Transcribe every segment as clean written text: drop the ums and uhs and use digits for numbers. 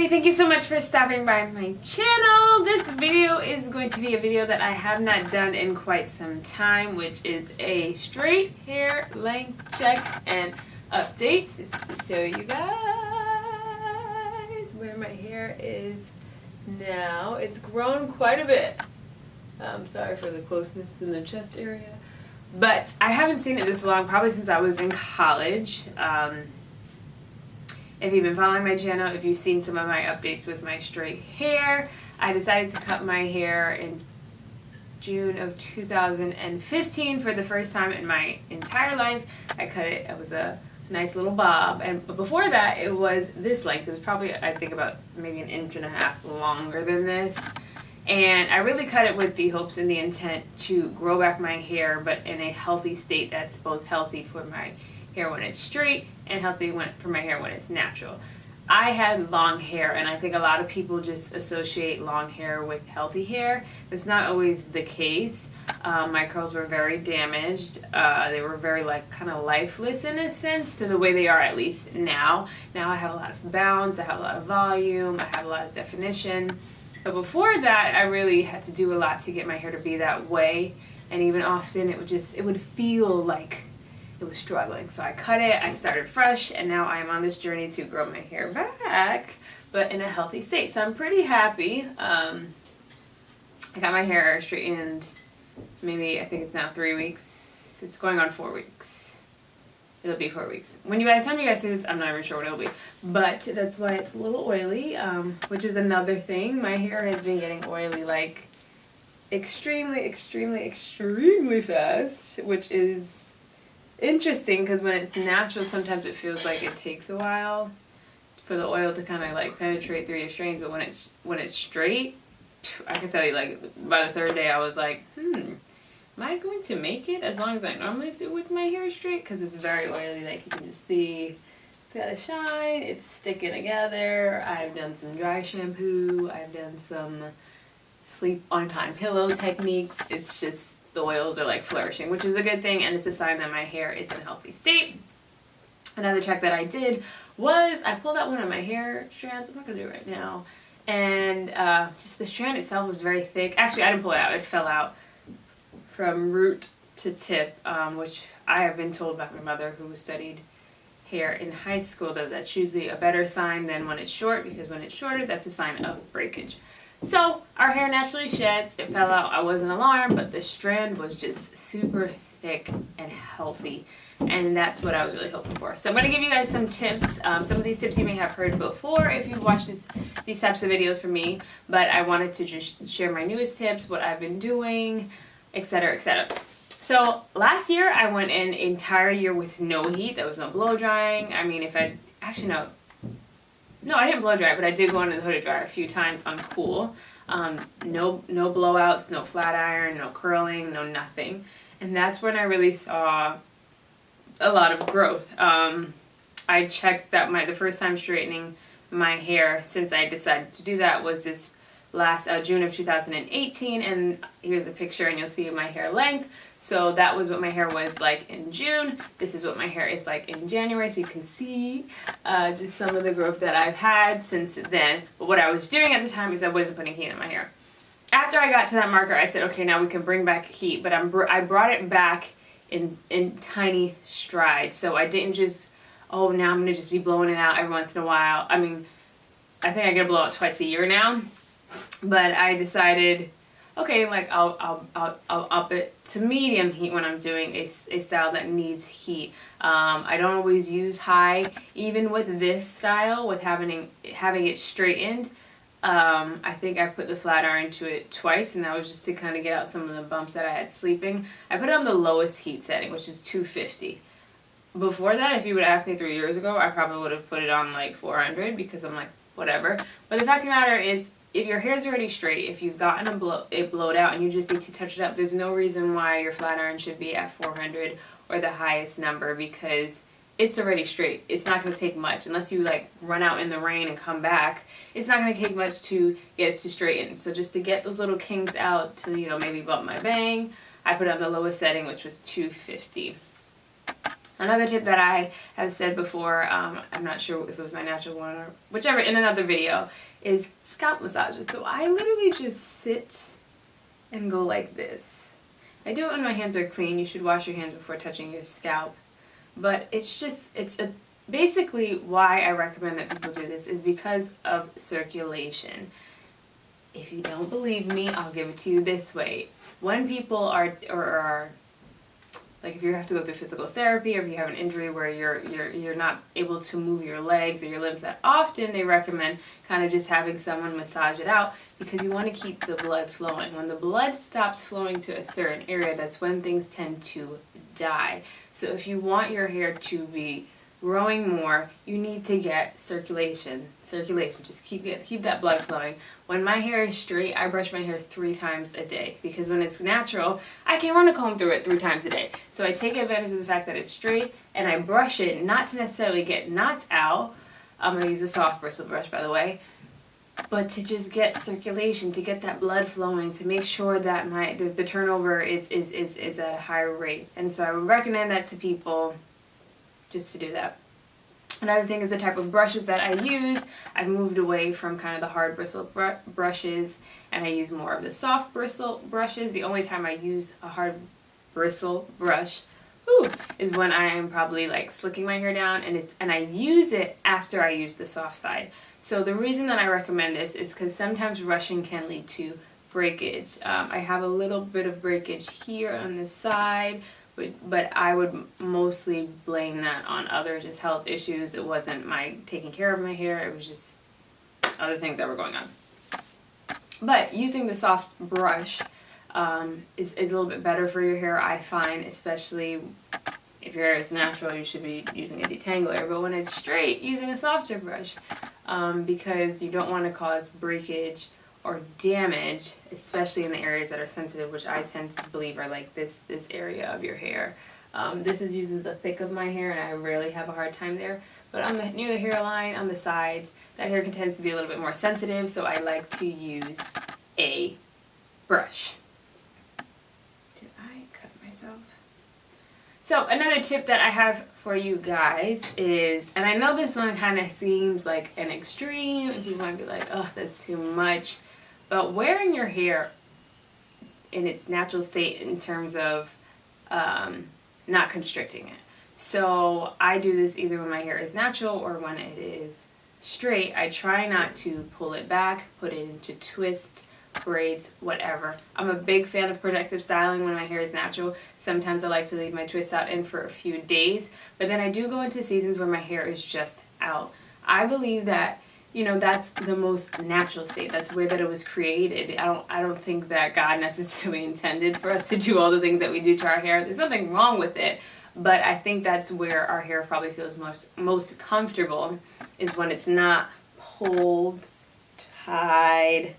everybody, thank you so much for stopping by my channel. This video is going to be a video that I have not done in quite some time, which is a straight hair length check and update, just to show you guys where my hair is now. It's grown quite a bit. I'm sorry for the closeness in the chest area, but I haven't seen it this long, probably since I was in college. If you've been following my channel, if you've seen some of my updates with my straight hair, I decided to cut my hair in June of 2015 for the first time in my entire life. I cut it, it was a nice little bob, and before that it was this length. It was probably, I think, about maybe 1.5 inches longer than this. And I really cut it with the hopes and the intent to grow back my hair, but in a healthy state that's both healthy for my hair when it's straight and healthy for my hair when it's natural. I had long hair, and I think a lot of people just associate long hair with healthy hair. That's not always the case. My curls were very damaged. They were very kind of lifeless in a sense to the way they are at least now. Now I have a lot of bounce, I have a lot of volume, I have a lot of definition. But before that, I really had to do a lot to get my hair to be that way, and even often it would feel like it was struggling. So I cut it, I started fresh, and now I'm on this journey to grow my hair back, but in a healthy state. So I'm pretty happy. I got my hair straightened maybe, I think it's now 3 weeks. It's going on 4 weeks. It'll be 4 weeks. When you guys, time you guys see this, I'm not even sure what it'll be. But that's why it's a little oily, which is another thing. My hair has been getting oily like extremely fast, which is interesting because when it's natural, sometimes it feels like it takes a while for the oil to kind of like penetrate through your strands. But when it's straight, I can tell you, like by the third day, I was like, am I going to make it as long as I normally do with my hair straight? Because it's very oily, like you can just see. It's got a shine, it's sticking together. I've done some dry shampoo, I've done some sleep on cotton pillow techniques. It's just the oils are like flourishing, which is a good thing, and it's a sign that my hair is in a healthy state. Another check that I did was I pulled out one of my hair strands. I'm not going to do it right now. And just the strand itself was very thick. Actually, I didn't pull it out. It fell out from root to tip, which I have been told by my mother, who studied hair in high school, that that's usually a better sign than when it's short, because when it's shorter, that's a sign of breakage. So our hair naturally sheds. It fell out. I wasn't alarmed, but the strand was just super thick and healthy, and that's what I was really hoping for. So I'm going to give you guys some tips. Some of these tips you may have heard before if you've watched these types of videos from me, but I wanted to just share my newest tips, what I've been doing, etc., etc. So last year I went an entire year with no heat. There was no blow drying. I mean, if I actually no, I didn't blow dry, but I did go under the hooded dryer a few times on cool. No blowouts, no flat iron, no curling, no nothing. And that's when I really saw a lot of growth. I checked that the first time straightening my hair since I decided to do that was this last June of 2018, and here's a picture and you'll see my hair length. So that was what my hair was like in June. This is what my hair is like in January, so you can see just some of the growth that I've had since then. But what I was doing at the time is I wasn't putting heat in my hair. After I got to that marker, I said, okay, now we can bring back heat, but I brought it back in tiny strides. So I didn't just, oh, now I'm gonna just be blowing it out every once in a while. I mean, I think I get a blowout twice a year now. But I decided, okay, like I'll up it to medium heat when I'm doing a style that needs heat. I don't always use high, even with this style, with having it straightened. I think I put the flat iron to it twice, and that was just to kind of get out some of the bumps that I had sleeping. I put it on the lowest heat setting, which is 250. Before that, if you would ask me 3 years ago, I probably would have put it on like 400, because I'm like, whatever. But the fact of the matter is, if your hair's already straight, if you've gotten it blowed out and you just need to touch it up, there's no reason why your flat iron should be at 400 or the highest number, because it's already straight. It's not going to take much unless you like run out in the rain and come back. It's not going to take much to get it to straighten. So just to get those little kinks out, to maybe bump my bang, I put it on the lowest setting, which was 250. Another tip that I have said before, I'm not sure if it was my natural one or whichever, in another video, is scalp massages. So I literally just sit and go like this. I do it when my hands are clean. You should wash your hands before touching your scalp. But basically why I recommend that people do this is because of circulation. If you don't believe me, I'll give it to you this way. When people are like if you have to go through physical therapy, or if you have an injury where you're not able to move your legs or your limbs that often, they recommend kind of just having someone massage it out, because you want to keep the blood flowing. When the blood stops flowing to a certain area, that's when things tend to die. So if you want your hair to be growing more, you need to get circulation. Just keep that blood flowing. When my hair is straight, I brush my hair 3 times a day, because when it's natural, I can't run a comb through it 3 times a day. So I take advantage of the fact that it's straight, and I brush it not to necessarily get knots out. I'm gonna use a soft bristle brush, by the way, but to just get circulation, to get that blood flowing, to make sure that the turnover is at a higher rate. And so I would recommend that to people, just to do that. Another thing is the type of brushes that I use. I've moved away from kind of the hard bristle brushes, and I use more of the soft bristle brushes. The only time I use a hard bristle brush is when I am probably like slicking my hair down, and I use it after I use the soft side. So the reason that I recommend this is because sometimes rushing can lead to breakage. I have a little bit of breakage here on the side, but I would mostly blame that on other just health issues. It wasn't my taking care of my hair, it was just other things that were going on. But using the soft brush is a little bit better for your hair, I find, especially if your hair is natural, you should be using a detangler. But when it's straight, using a softer brush, because you don't want to cause breakage or damage, especially in the areas that are sensitive, which I tend to believe are like this area of your hair. This is usually the thick of my hair, and I rarely have a hard time there. But near the hairline, on the sides, that hair tends to be a little bit more sensitive, so I like to use a brush. Did I cut myself? So another tip that I have for you guys is, and I know this one kind of seems like an extreme, and people might be like, oh, that's too much. But wearing your hair in its natural state in terms of not constricting it. So I do this either when my hair is natural or when it is straight. I try not to pull it back, put it into twists, braids, whatever. I'm a big fan of protective styling when my hair is natural. Sometimes I like to leave my twists out in for a few days, but then I do go into seasons where my hair is just out. I believe that, you know, that's the most natural state. That's the way that it was created. I don't think that God necessarily intended for us to do all the things that we do to our hair. There's nothing wrong with it, but I think that's where our hair probably feels most comfortable, is when it's not pulled, tied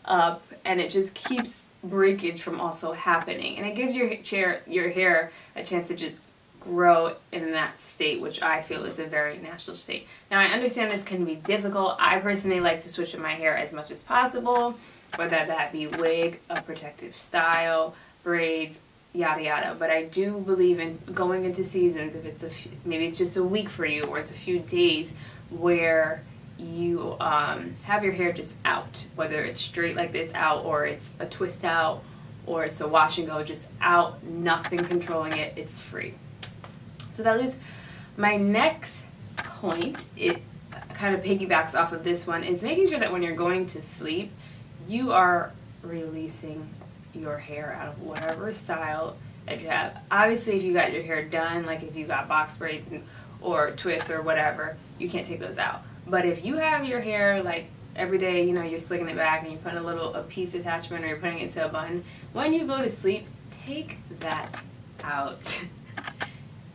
up, and it just keeps breakage from also happening, and it gives your hair a chance to just grow in that state, which I feel is a very natural state. Now, I understand this can be difficult. I personally like to switch up my hair as much as possible, whether that be wig, a protective style, braids, yada yada. But I do believe in going into seasons, if it's maybe it's just a week for you, or it's a few days where you have your hair just out, whether it's straight like this out, or it's a twist out, or it's a wash and go, just out, nothing controlling it, it's free. So that leads my next point. It kind of piggybacks off of this one, is making sure that when you're going to sleep, you are releasing your hair out of whatever style that you have. Obviously, if you got your hair done, like if you got box braids or twists or whatever, you can't take those out. But if you have your hair like every day, you know, you're slicking it back and you're putting a piece attachment, or you're putting it into a bun, when you go to sleep, take that out.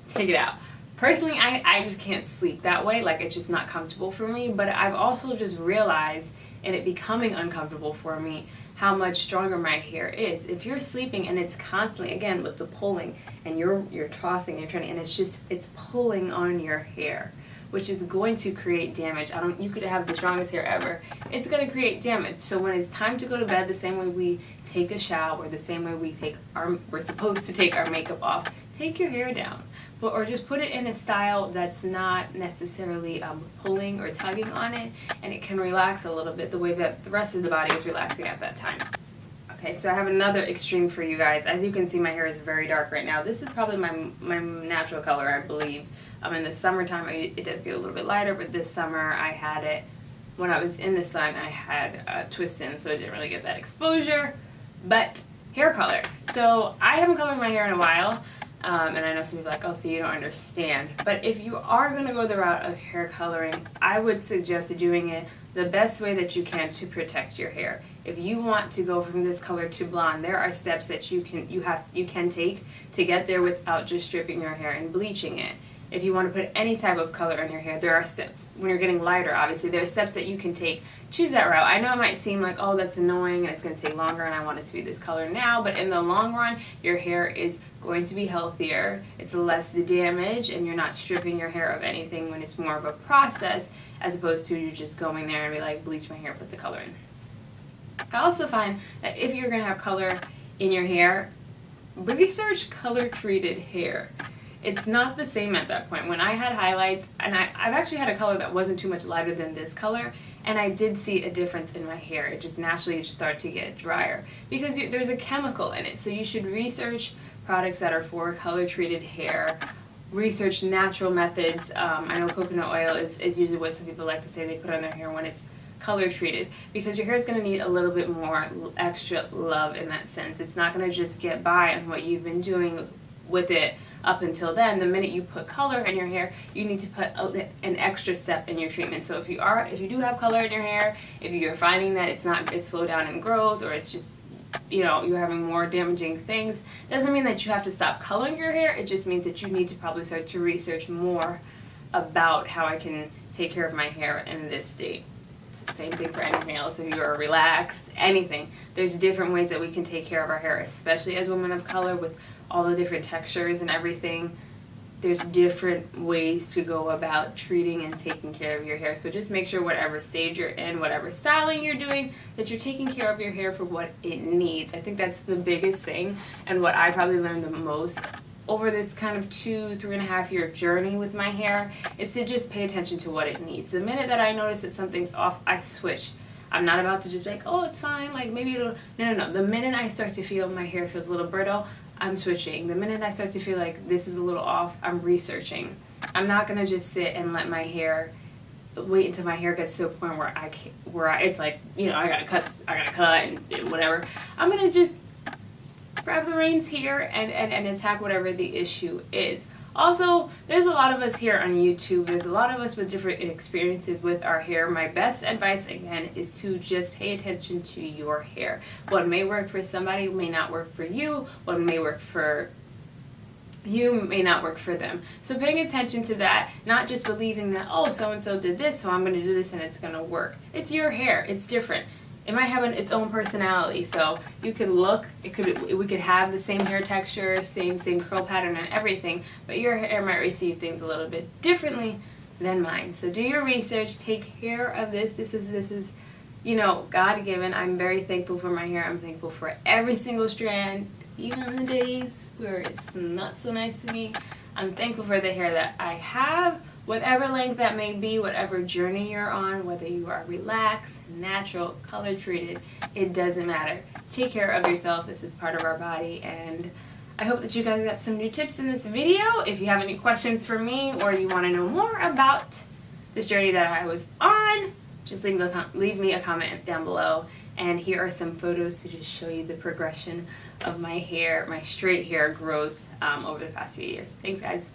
Take it out. Personally, I just can't sleep that way. Like, it's just not comfortable for me. But I've also just realized, and it becoming uncomfortable for me, how much stronger my hair is. If you're sleeping and it's constantly, again, with the pulling, and you're tossing, you're turning, and it's pulling on your hair, which is going to create damage. You could have the strongest hair ever. It's going to create damage. So when it's time to go to bed, the same way we take a shower, the same way we're supposed to take our makeup off, take your hair down. or just put it in a style that's not necessarily pulling or tugging on it, and it can relax a little bit the way that the rest of the body is relaxing at that time. Okay, so I have another extreme for you guys. As you can see, my hair is very dark right now. This is probably my natural color, I believe. In the summertime, it does get a little bit lighter, but this summer I had it, when I was in the sun, I had twists in, so I didn't really get that exposure. But hair color. So I haven't colored my hair in a while, and I know some people are like, oh, so you don't understand. But if you are going to go the route of hair coloring, I would suggest doing it the best way that you can to protect your hair. If you want to go from this color to blonde, there are steps that you can take to get there without just stripping your hair and bleaching it. If you want to put any type of color in your hair, there are steps. When you're getting lighter, obviously, there are steps that you can take. Choose that route. I know it might seem like, oh, that's annoying and it's going to take longer and I want it to be this color now, but in the long run, your hair is going to be healthier. It's less the damage, and you're not stripping your hair of anything when it's more of a process, as opposed to you just going there and be like, bleach my hair, put the color in. I also find that if you're going to have color in your hair, research color-treated hair. It's not the same at that point. When I had highlights, and I've actually had a color that wasn't too much lighter than this color, and I did see a difference in my hair. It just naturally just started to get drier because there's a chemical in it. So you should research products that are for color-treated hair. Research natural methods. I know coconut oil is usually what some people like to say they put on their hair when it's color treated, because your hair is going to need a little bit more extra love in that sense. It's not going to just get by on what you've been doing with it up until then. The minute you put color in your hair, you need to put an extra step in your treatment. So if you do have color in your hair, if you're finding that it's slowed down in growth, or it's just, you know, you're having more damaging things, doesn't mean that you have to stop coloring your hair. It just means that you need to probably start to research more about how I can take care of my hair in this state. It's the same thing for anything else. If you are relaxed, anything, there's different ways that we can take care of our hair, especially as women of color with all the different textures and everything. There's different ways to go about treating and taking care of your hair. So just make sure whatever stage you're in, whatever styling you're doing, that you're taking care of your hair for what it needs. I think that's the biggest thing, and what I probably learned the most over this kind of 3.5 year journey with my hair is to just pay attention to what it needs. The minute that I notice that something's off, I switch. I'm not about to just be like, oh, it's fine, like maybe it'll, no. The minute I start to feel my hair feels a little brittle, I'm switching. The minute I start to feel like this is a little off, I'm researching. I'm not gonna just sit and let my hair, wait until my hair gets to a point where it's like, you know, I gotta cut and whatever. I'm gonna just grab the reins here and attack whatever the issue is. Also, there's a lot of us here on YouTube. There's a lot of us with different experiences with our hair. My best advice, again, is to just pay attention to your hair. What may work for somebody may not work for you. What may work for you may not work for them. So paying attention to that, not just believing that, oh, so-and-so did this, so I'm going to do this and it's going to work. It's your hair. It's different. It might have its own personality, so you could look, we could have the same hair texture, same curl pattern and everything, but your hair might receive things a little bit differently than mine. So do your research, take care of this. This is, you know, God-given. I'm very thankful for my hair. I'm thankful for every single strand, even on the days where it's not so nice to me. I'm thankful for the hair that I have. Whatever length that may be, whatever journey you're on, whether you are relaxed, natural, color treated, it doesn't matter. Take care of yourself. This is part of our body, and I hope that you guys got some new tips in this video. If you have any questions for me, or you want to know more about this journey that I was on, just leave me a comment down below. And here are some photos to just show you the progression of my hair, my straight hair growth over the past few years. Thanks, guys.